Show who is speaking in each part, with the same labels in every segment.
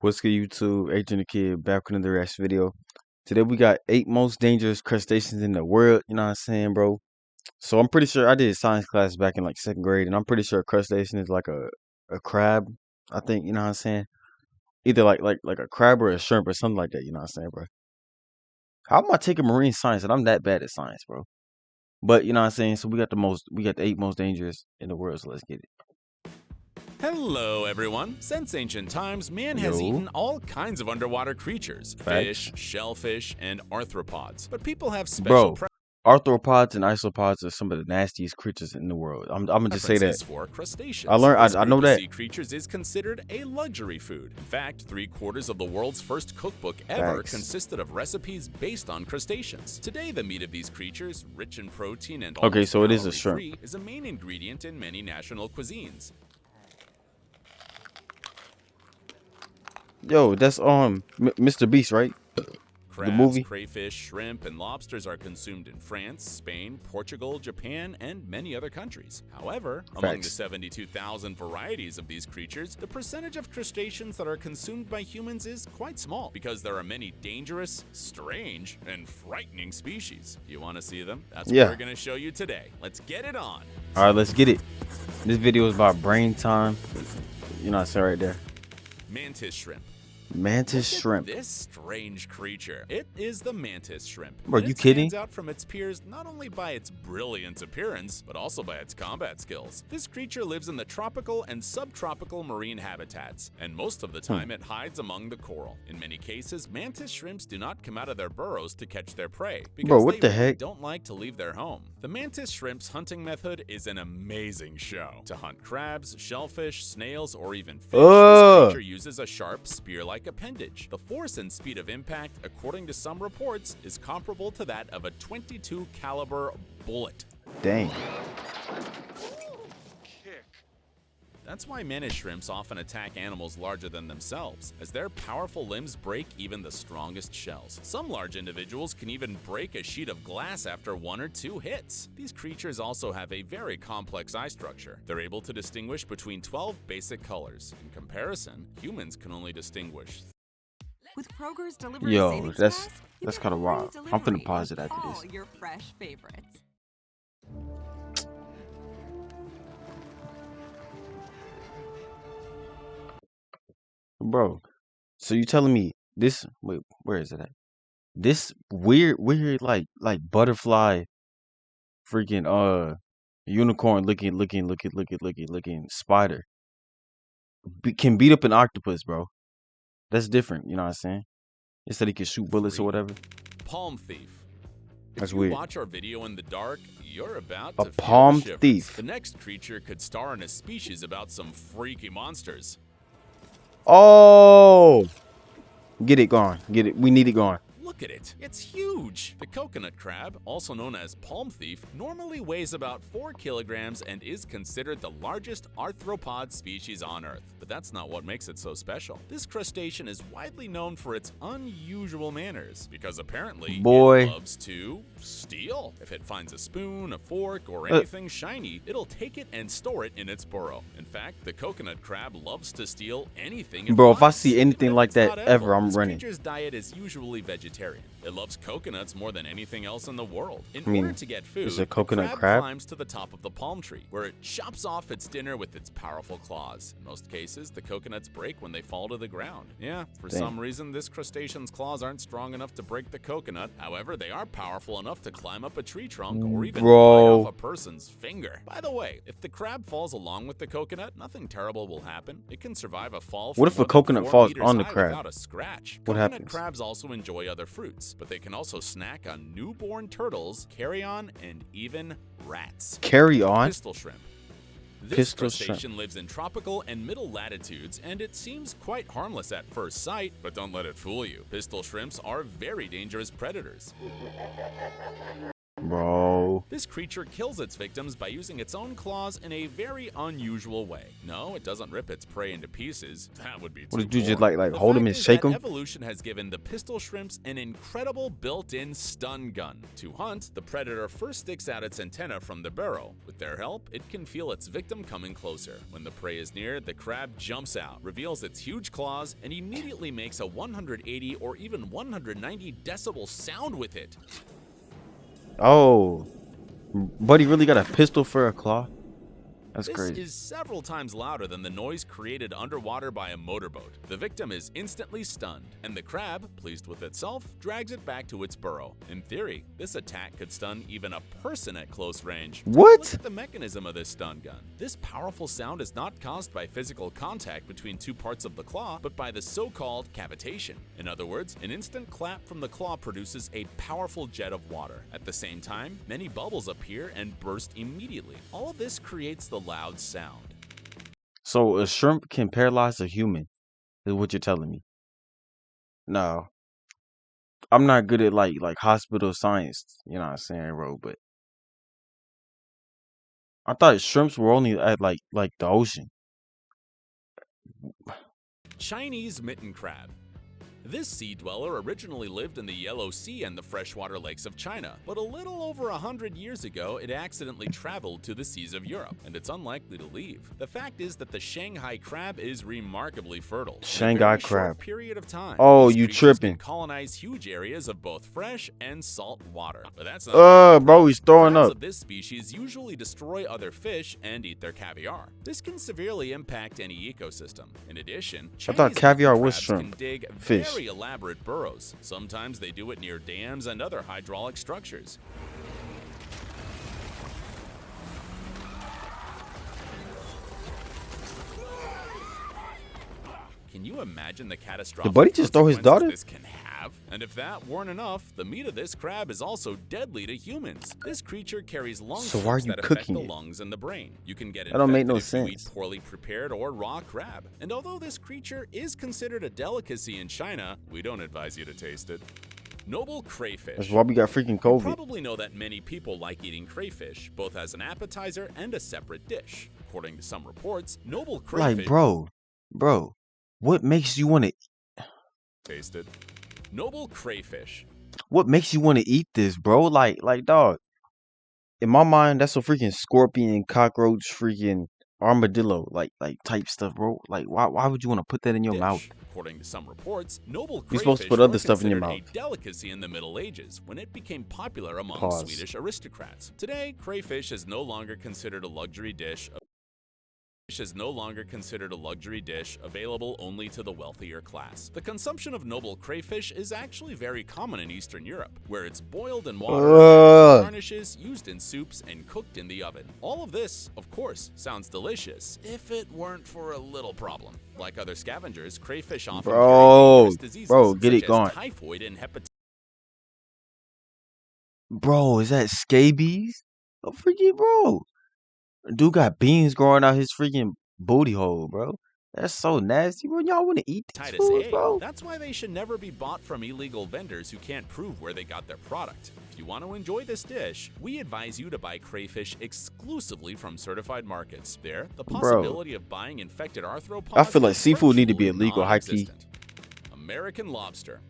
Speaker 1: What's good, YouTube? Adriannthakidd back with another reaction video. Today we got 8 most dangerous crustaceans in the world. You know what I'm saying, bro? So I'm pretty sure I did science class back in like second grade, and I'm pretty sure a crustacean is like a crab. I think, you know what I'm saying? Either like a crab or a shrimp or something like that. You know what I'm saying, bro? How am I taking marine science and I'm that bad at science, bro? But you know what I'm saying. So we got the 8 most dangerous in the world. So let's get it.
Speaker 2: Hello everyone! Since ancient times, man has
Speaker 1: Yo.
Speaker 2: eaten all kinds of underwater creatures, fish,
Speaker 1: Facts.
Speaker 2: shellfish, and arthropods. But people have special
Speaker 1: Bro, arthropods and isopods are some of the nastiest creatures in the world. I'm gonna just say that.
Speaker 2: preferences for crustaceans.
Speaker 1: I learned.
Speaker 2: This
Speaker 1: I
Speaker 2: group
Speaker 1: know
Speaker 2: of
Speaker 1: that.
Speaker 2: sea creatures is considered a luxury food. In fact, 3/4 of the world's first cookbook ever
Speaker 1: Facts.
Speaker 2: consisted of recipes based on crustaceans. Today, the meat of these creatures, rich in protein and
Speaker 1: Okay,
Speaker 2: almost
Speaker 1: so it is a shrimp.
Speaker 2: calorie-free, is a main ingredient in many national cuisines.
Speaker 1: Yo, that's Mr. Beast, right?
Speaker 2: Crabs,
Speaker 1: movie?
Speaker 2: crayfish, shrimp, and lobsters are consumed in France, Spain, Portugal, Japan, and many other countries. However, among the
Speaker 1: Facts.
Speaker 2: 72,000 varieties of these creatures, the percentage of crustaceans that are consumed by humans is quite small because there are many dangerous, strange, and frightening species. You want to see them? That's
Speaker 1: Yeah.
Speaker 2: what we're going to show you today. Let's get it on.
Speaker 1: All right, let's get it. This video is about brain time. You know what I'm saying right there.
Speaker 2: Mantis shrimp.
Speaker 1: Mantis
Speaker 2: Look at
Speaker 1: shrimp.
Speaker 2: this strange creature. It is the mantis shrimp.
Speaker 1: Bro,
Speaker 2: And
Speaker 1: you
Speaker 2: it
Speaker 1: kidding?
Speaker 2: stands out from its peers not only by its brilliant appearance, but also by its combat skills. This creature lives in the tropical and subtropical marine habitats, and most of the time it hides among the coral. In many cases, mantis shrimps do not come out of their burrows to catch their prey because
Speaker 1: Bro, what
Speaker 2: they
Speaker 1: the
Speaker 2: really
Speaker 1: heck?
Speaker 2: don't like to leave their home. The mantis shrimp's hunting method is an amazing show. To hunt crabs, shellfish, snails, or even fish, this creature uses a sharp spear-like appendage. The force and speed of impact, according to some reports, is comparable to that of a .22 caliber bullet.
Speaker 1: Dang.
Speaker 2: That's why mantis shrimps often attack animals larger than themselves, as their powerful limbs break even the strongest shells. Some large individuals can even break a sheet of glass after 1 or 2 hits. These creatures also have a very complex eye structure. They're able to distinguish between 12 basic colors. In comparison, humans can only distinguish.
Speaker 3: With Kroger's delivery
Speaker 1: Yo,
Speaker 3: savings
Speaker 1: that's
Speaker 3: pass, you get
Speaker 1: kind of
Speaker 3: free
Speaker 1: wild. I'm finna
Speaker 3: delivery
Speaker 1: pause
Speaker 3: of
Speaker 1: it after
Speaker 3: all
Speaker 1: this.
Speaker 3: your fresh favorites.
Speaker 1: Bro, so you telling me this? Wait, where is it at? This weird, like butterfly, freaking unicorn looking spider can beat up an octopus, bro. That's different. You know what I'm saying? Instead he can shoot bullets or whatever.
Speaker 2: Palm thief. If
Speaker 1: That's
Speaker 2: you
Speaker 1: weird.
Speaker 2: watch our video in the dark, you're about
Speaker 1: A
Speaker 2: to feel
Speaker 1: palm
Speaker 2: the shivers.
Speaker 1: thief.
Speaker 2: The next creature could star in a species about some freaky monsters.
Speaker 1: Oh, get it gone. Get it. We need it gone.
Speaker 2: Look at it. It's huge. The coconut crab, also known as palm thief, normally weighs about 4 kilograms and is considered the largest arthropod species on Earth. But that's not what makes it so special. This crustacean is widely known for its unusual manners because apparently
Speaker 1: Boy.
Speaker 2: it loves to steal. If it finds a spoon, a fork, or anything shiny, it'll take it and store it in its burrow. In fact, the coconut crab loves to steal anything it
Speaker 1: Bro, if I
Speaker 2: finds,
Speaker 1: see
Speaker 2: even
Speaker 1: anything
Speaker 2: if
Speaker 1: like
Speaker 2: it's
Speaker 1: that
Speaker 2: not
Speaker 1: ever,
Speaker 2: edible.
Speaker 1: I'm
Speaker 2: This
Speaker 1: running.
Speaker 2: creature's diet is usually vegetarian. It loves coconuts more than anything else in the world. In
Speaker 1: I mean,
Speaker 2: order to get food,
Speaker 1: is it a coconut
Speaker 2: the
Speaker 1: crab?
Speaker 2: climbs to the top of the palm tree, where it chops off its dinner with its powerful claws. In most cases, the coconuts break when they fall to the ground. Yeah, for
Speaker 1: Dang.
Speaker 2: some reason, this crustacean's claws aren't strong enough to break the coconut. However, they are powerful enough to climb up a tree trunk or even bite
Speaker 1: Bro.
Speaker 2: off a person's finger. By the way, if the crab falls along with the coconut, nothing terrible will happen. It can survive a fall
Speaker 1: What
Speaker 2: from
Speaker 1: if a
Speaker 2: more than
Speaker 1: coconut
Speaker 2: 4
Speaker 1: falls
Speaker 2: meters
Speaker 1: on the
Speaker 2: high
Speaker 1: crab?
Speaker 2: without a scratch.
Speaker 1: What
Speaker 2: Coconut
Speaker 1: happens?
Speaker 2: crabs also enjoy other fruits, but they can also snack on newborn turtles, carrion, and even rats.
Speaker 1: Carry on.
Speaker 2: Pistol shrimp. This
Speaker 1: Pistol shrimp.
Speaker 2: crustacean lives in tropical and middle latitudes, and it seems quite harmless at first sight, but don't let it fool you. Pistol shrimps are very dangerous predators.
Speaker 1: Bro.
Speaker 2: This creature kills its victims by using its own claws in a very unusual way. No, it doesn't rip its prey into pieces. That would be too
Speaker 1: What did you just
Speaker 2: boring.
Speaker 1: like
Speaker 2: The
Speaker 1: hold him
Speaker 2: fact
Speaker 1: and
Speaker 2: is
Speaker 1: shake
Speaker 2: that
Speaker 1: him?
Speaker 2: evolution has given the pistol shrimps an incredible built-in stun gun. To hunt, the predator first sticks out its antenna from the burrow. With their help, it can feel its victim coming closer. When the prey is near, the crab jumps out, reveals its huge claws, and immediately makes a 180 or even 190 decibel sound with it.
Speaker 1: Oh. Buddy really got a pistol for a claw? That's
Speaker 2: This
Speaker 1: crazy.
Speaker 2: is several times louder than the noise created underwater by a motorboat. The victim is instantly stunned, and the crab, pleased with itself, drags it back to its burrow. In theory, this attack could stun even a person at close range.
Speaker 1: What?
Speaker 2: Look at the mechanism of this stun gun. This powerful sound is not caused by physical contact between two parts of the claw, but by the so-called cavitation. In other words, an instant clap from the claw produces a powerful jet of water. At the same time, many bubbles appear and burst immediately. All of this creates the loud sound.
Speaker 1: So a shrimp can paralyze a human, is what you're telling me. No. I'm not good at like hospital science, you know what I'm saying, bro, but I thought shrimps were only at like the ocean.
Speaker 2: Chinese mitten crab. This sea dweller originally lived in the Yellow Sea and the freshwater lakes of China, but a little over 100 years ago, it accidentally traveled to the seas of Europe, and it's unlikely to leave. The fact is that the Shanghai crab is remarkably fertile.
Speaker 1: Shanghai
Speaker 2: in a very
Speaker 1: crab.
Speaker 2: short period of time.
Speaker 1: Oh,
Speaker 2: These
Speaker 1: you
Speaker 2: creatures
Speaker 1: tripping.
Speaker 2: Can colonize huge areas of both fresh and salt water. But that's not
Speaker 1: Bro, he's throwing
Speaker 2: Crabs
Speaker 1: up.
Speaker 2: of this species usually destroy other fish and eat their caviar. This can severely impact any ecosystem. In addition,
Speaker 1: I thought
Speaker 2: Chinese
Speaker 1: caviar
Speaker 2: mitten
Speaker 1: was
Speaker 2: crabs
Speaker 1: shrimp.
Speaker 2: can dig
Speaker 1: Fish.
Speaker 2: very elaborate burrows. Sometimes they do it near dams and other hydraulic structures. Can you imagine the catastrophic
Speaker 1: Did Buddy just throw his
Speaker 2: consequences
Speaker 1: daughter?
Speaker 2: this can have? And if that weren't enough, the meat of this crab is also deadly to humans. This creature carries lung
Speaker 1: So why are
Speaker 2: tumors
Speaker 1: you
Speaker 2: that affect
Speaker 1: cooking
Speaker 2: the
Speaker 1: it?
Speaker 2: lungs and the brain. You can get
Speaker 1: That don't make
Speaker 2: infected
Speaker 1: no
Speaker 2: if you eat
Speaker 1: sense.
Speaker 2: poorly prepared or raw crab. And although this creature is considered a delicacy in China, we don't advise you to taste it. Noble crayfish.
Speaker 1: That's why we got freaking
Speaker 2: You
Speaker 1: COVID.
Speaker 2: probably know that many people like eating crayfish, both as an appetizer and a separate dish. According to some reports, noble crayfish
Speaker 1: Like, bro, what makes you want to
Speaker 2: tasted. Noble crayfish.
Speaker 1: eat this, bro? Like, dog. In my mind, that's a freaking scorpion, cockroach, freaking armadillo, like type stuff, bro. Like, why would you want to put that in your mouth?
Speaker 2: According to some reports, noble
Speaker 1: You're
Speaker 2: crayfish
Speaker 1: supposed to put other
Speaker 2: were
Speaker 1: stuff in your
Speaker 2: considered
Speaker 1: mouth.
Speaker 2: a delicacy in the Middle Ages when it became popular among
Speaker 1: Pause.
Speaker 2: Swedish aristocrats. Today, crayfish is no longer considered a luxury dish. Available only to the wealthier class. The consumption of noble crayfish is actually very common in Eastern Europe, where it's boiled in water,
Speaker 1: Ugh.
Speaker 2: garnishes, used in soups, and cooked in the oven. All of this, of course, sounds delicious if it weren't for a little problem. Like other scavengers, crayfish often carry dangerous diseases
Speaker 1: get it
Speaker 2: such as
Speaker 1: gone.
Speaker 2: typhoid and hepatitis.
Speaker 1: Bro, is that scabies? Oh, freaking bro. Dude got beans growing out his freaking booty hole, bro. That's so nasty, bro. Y'all want to eat these foods,
Speaker 2: A.
Speaker 1: bro?
Speaker 2: That's why they should never be bought from illegal vendors who can't prove where they got their product. If you want to enjoy this dish, we advise you to buy crayfish exclusively from certified markets. There, the possibility of buying infected arthropods
Speaker 1: I feel like
Speaker 2: is
Speaker 1: seafood need to be
Speaker 2: virtually
Speaker 1: illegal, high key.
Speaker 2: non-existent. American lobster.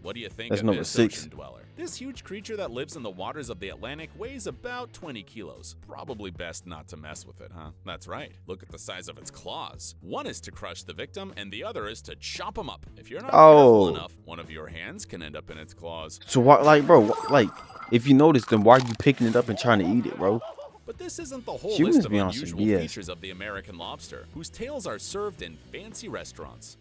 Speaker 2: What do you think
Speaker 1: That's
Speaker 2: of
Speaker 1: number
Speaker 2: this
Speaker 1: 6.
Speaker 2: ocean dweller? This huge creature that lives in the waters of the Atlantic weighs about 20 kilos. Probably best not to mess with it, huh? That's right. Look at the size of its claws. One is to crush the victim, and the other is to chop him up. If you're not careful enough, one of your hands can end up in its claws.
Speaker 1: So why, like, bro, like, if you notice, then why are you picking it up and trying to eat it, bro?
Speaker 2: But this isn't the whole
Speaker 1: Humans
Speaker 2: list of
Speaker 1: be on some
Speaker 2: unusual
Speaker 1: BS.
Speaker 2: features of the American lobster, whose tails are served in fancy restaurants.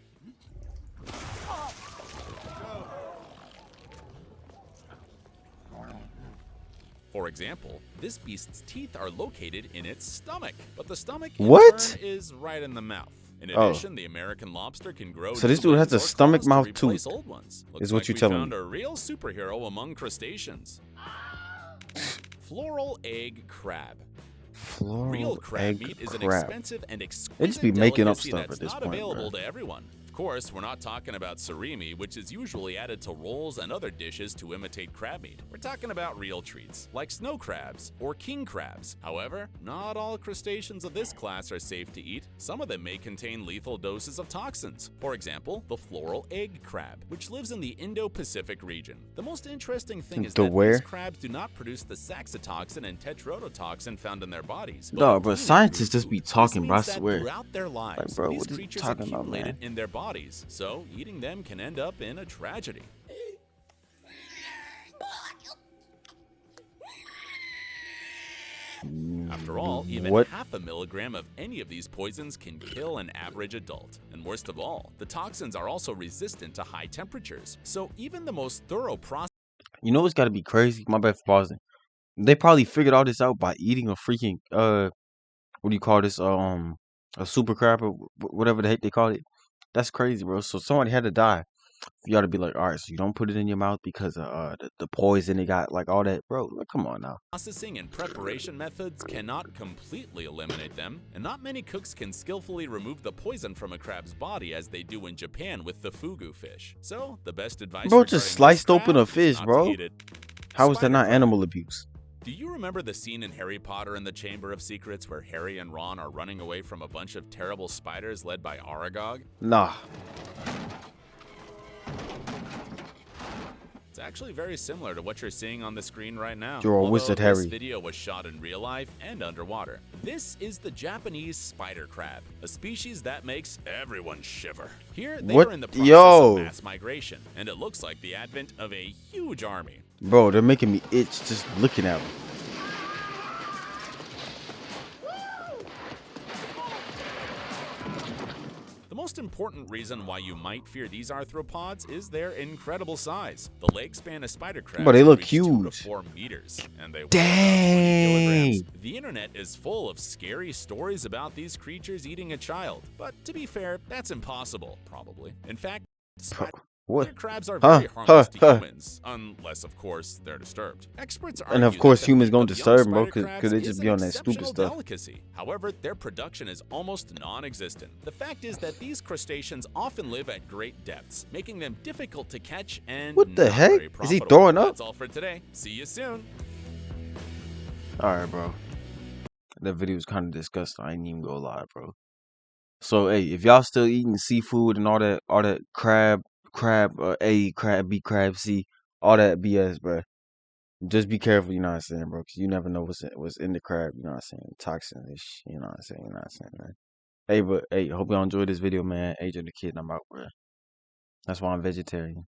Speaker 2: For example, this beast's teeth are located in its stomach, but the stomach in
Speaker 1: What?
Speaker 2: turn is right in the mouth. In
Speaker 1: Oh.
Speaker 2: addition, the American lobster can grow
Speaker 1: So this
Speaker 2: new
Speaker 1: dude has
Speaker 2: limbs
Speaker 1: a
Speaker 2: or
Speaker 1: stomach
Speaker 2: claws to
Speaker 1: mouth
Speaker 2: replace
Speaker 1: tooth,
Speaker 2: old ones. Looks
Speaker 1: is what
Speaker 2: like
Speaker 1: you're
Speaker 2: we
Speaker 1: telling
Speaker 2: found
Speaker 1: me.
Speaker 2: a real superhero among crustaceans. Floral egg crab. Real
Speaker 1: Floral
Speaker 2: crab
Speaker 1: egg
Speaker 2: meat is an
Speaker 1: crab.
Speaker 2: expensive and
Speaker 1: They
Speaker 2: exquisite
Speaker 1: just be making up
Speaker 2: delicacy
Speaker 1: stuff
Speaker 2: that's
Speaker 1: at this
Speaker 2: not
Speaker 1: point,
Speaker 2: available
Speaker 1: bro.
Speaker 2: to everyone. Of course, we're not talking about surimi, which is usually added to rolls and other dishes to imitate crab meat. We're talking about real treats, like snow crabs or king crabs. However, not all crustaceans of this class are safe to eat. Some of them may contain lethal doses of toxins. For example, the floral egg crab, which lives in the Indo-Pacific region. The most interesting thing is that these crabs do not produce the saxitoxin and tetrodotoxin found in their bodies.
Speaker 1: No, but scientists just be talking, bro. I swear.
Speaker 2: Throughout their lives,
Speaker 1: like, bro,
Speaker 2: these
Speaker 1: what
Speaker 2: creatures
Speaker 1: talking about,
Speaker 2: accumulate
Speaker 1: man?
Speaker 2: it in their bodies, so eating them can end up in a tragedy. After all, even half a milligram of any of these poisons can kill an average adult. And worst of all, the toxins are also resistant to high temperatures. So even the most thorough process...
Speaker 1: You know what's gotta be crazy? My bad for pausing. They probably figured all this out by eating a freaking, what do you call this? A super crab or whatever the heck they call it. That's crazy, bro. So somebody had to die. You ought to be like, all right, so you don't put it in your mouth because of the poison it got, like all that, bro. Like, come on now.
Speaker 2: Processing and preparation methods cannot completely eliminate them, and not many cooks can skillfully remove the poison from a crab's body as they do in Japan with the fugu fish. So the best advice,
Speaker 1: bro, just sliced open a fish, bro. How is that not animal abuse?
Speaker 2: Do you remember the scene in Harry Potter and the Chamber of Secrets where Harry and Ron are running away from a bunch of terrible spiders led by Aragog?
Speaker 1: Nah.
Speaker 2: It's actually very similar to what you're seeing on the screen right now.
Speaker 1: You're a wizard, Harry.
Speaker 2: This video was shot in real life and underwater. This is the Japanese spider crab, a species that makes everyone shiver. Here, they are in the process of mass migration, and it looks like the advent of a huge army.
Speaker 1: Bro, they're making me itch just looking at them.
Speaker 2: The most important reason why you might fear these arthropods is their incredible size. The leg span of spider crabs
Speaker 1: but they look
Speaker 2: reach
Speaker 1: huge.
Speaker 2: 2 to 4 meters, and they weigh about 20 kilograms. The internet is full of scary stories about these creatures eating a child, but to be fair, that's impossible, probably. In fact, spider crabs are very harmless to humans, unless, of course, they're disturbed. Experts argue
Speaker 1: and of course,
Speaker 2: that
Speaker 1: humans gonna
Speaker 2: the
Speaker 1: disturb them, bro,
Speaker 2: young spider
Speaker 1: because they
Speaker 2: crabs
Speaker 1: just
Speaker 2: is
Speaker 1: be
Speaker 2: an
Speaker 1: on that stupid
Speaker 2: exceptional
Speaker 1: stuff.
Speaker 2: delicacy. However, their production is almost non-existent. The fact is that these crustaceans often live at great depths, making them difficult to catch and
Speaker 1: what the
Speaker 2: not
Speaker 1: heck?
Speaker 2: very
Speaker 1: Is he
Speaker 2: profitable.
Speaker 1: throwing up?
Speaker 2: That's all for today. See you soon.
Speaker 1: All right, bro. That video was kind of disgusting. I ain't even gonna lie, bro. So, hey, if y'all still eating seafood and all that crab, A, crab B, crab C, all that BS, bro, just be careful, you know what I'm saying, bro, because you never know what's in the crab, you know what I'm saying, toxins, you know what I'm saying, man. Hey, but, hey, hope y'all enjoyed this video, man. Adriannthakidd, I'm out, bro. That's why I'm vegetarian.